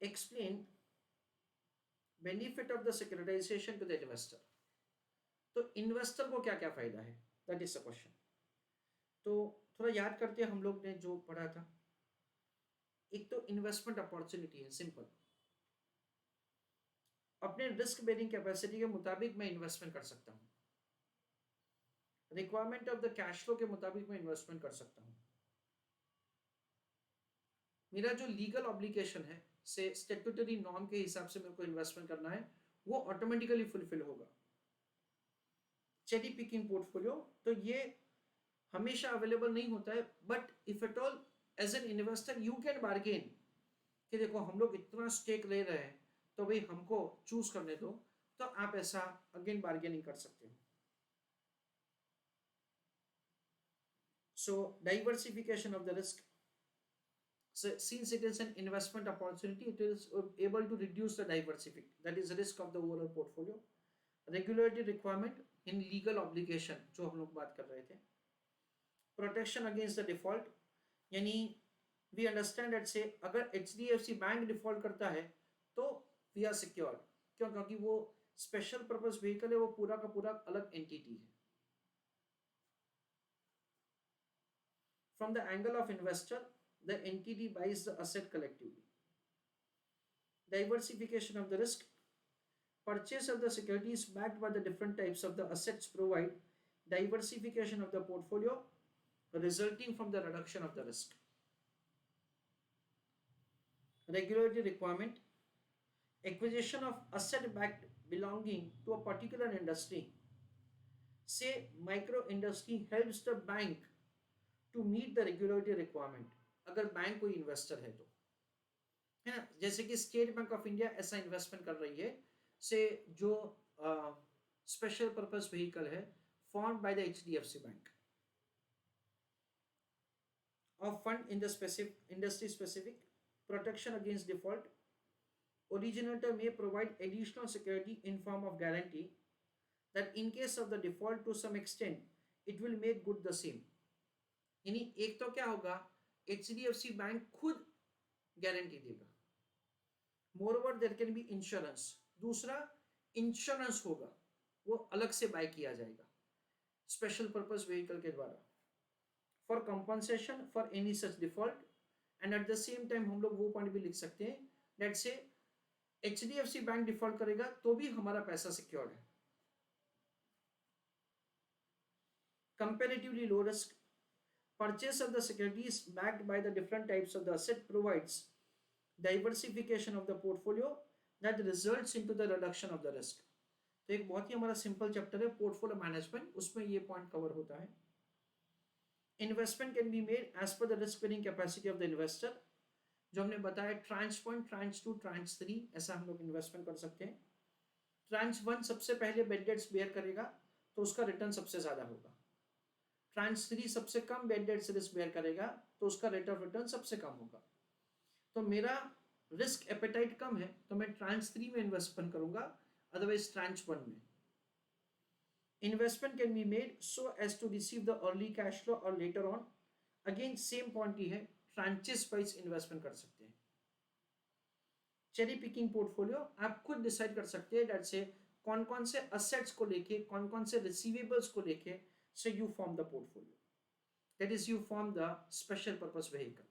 Explain benefit of the securitization to the investor. तो investor को क्या क्या फायदा है, दैट इज द क्वेश्चन। तो थोड़ा याद करते हैं हम लोग ने जो पढ़ा था। एक तो इन्वेस्टमेंट अपॉर्चुनिटी है, सिंपल। अपने रिस्क बेरिंग कैपेसिटी के मुताबिक मैं इन्वेस्टमेंट कर सकता हूँ, requirement of the cash flow के मुताबिक मैं इन्वेस्टमेंट कर सकता हूँ। मेरा जो लीगल ऑब्लिगेशन है से स्टेट्यूटरी नॉर्म के हिसाब से मेरे को इन्वेस्टमेंट करना है, वो ऑटोमेटिकली फुलफिल होगा। चेरी पिकिंग पोर्टफोलियो, तो ये हमेशा अवेलेबल नहीं होता है, but if at all as an investor you can bargain कि देखो हम लोग इतना स्टेक ले रहे हैं तो भाई हमको चूज करने दो, तो आप ऐसा अगेन बार्गेनिंग कर सकते हो। So diversification of the risk, so since it is an investment opportunity, it is able to reduce the that is risk of the overall portfolio। regulatory requirement in legal obligation जो हम लोग बात कर रहे थे, प्रोटेक्शन अगेंस्ट द डिफॉल्ट, यानी we understand that से अगर HDFC बैंक डिफॉल्ट करता है तो वी आर सिक्योर्ड। क्यों? क्योंकि वो स्पेशल पर्पस व्हीकल है, वो पूरा का पूरा अलग एंटिटी है। From the angle of investor, the entity buys the asset collectively। Diversification of the risk, purchase of the securities backed by the different types of the assets provide diversification of the portfolio resulting from the reduction of the risk। Regulatory requirement, acquisition of asset backed belonging to a particular industry, say micro industry helps the bank to meet the regulatory requirement। अगर bank कोई investor है तो, है ना, जैसे कि state bank of India ऐसा investment कर रही है से जो स्पेशल पर्पस व्हीकल है form by the HDFC bank of fund in the specific industry specific protection against default. originator may provide additional security in form of guarantee that in case of the default to some extent it will make good the same। यानी एक तो क्या होगा, HDFC bank खुद guarantee देगा, more over there can be insurance. दूसरा, insurance होगा वो अलग से बाय किया जाएगा स्पेशल पर्पस व्हीकल के द्वारा for compensation for any such default. And at the same time हम लोग वो पॉइंट भी लिख सकते हैं दैट से HDFC बैंक डिफॉल्ट करेगा तो भी हमारा पैसा सिक्योर्ड है। Comparatively low risk, purchase of the securities backed by the different types of the asset provides diversification of the portfolio that results into the reduction of the risk। तो एक बहुत ही हमारा सिंपल चैप्टर है portfolio management, उसमें ये point cover होता है। Investment can be made as per the risk bearing capacity of the investor, जो हमने बताया ट्रांच 1, ट्रांच 2, ट्रांच 3 ऐसा हम लोग इन्वेस्टमेंट कर सकते हैं। ट्रांच 1 सबसे पहले बेड डेट्स बेयर करेगा तो उसका रिटर्न सबसे ज्यादा होगा। ट्रांच 3 सबसे कम बेड डेट से रिस्क बेयर करेगा तो उसका रेट ऑफ रिटर्न सबसे कम होगा। तो मेरा रिस्क एपेटाइट कम है तो मैं ट्रांच 3 में इन्वेस्टमेंट करूंगा, अदरवाइज ट्रांच 1 में। Investment can be made so as to receive the early cash flow और later on, again same point ही है, ट्रांचेस वाइज इन्वेस्टमेंट कर सकते हैं। चेरी पिकिंग पोर्टफोलियो, आप खुद डिसाइड कर सकते हैं डेट से कौन कौन से असेट्स को लेके, कौन कौन से रिसीवेबल्स को लेके, so you form the portfolio, that is you form the special purpose vehicle।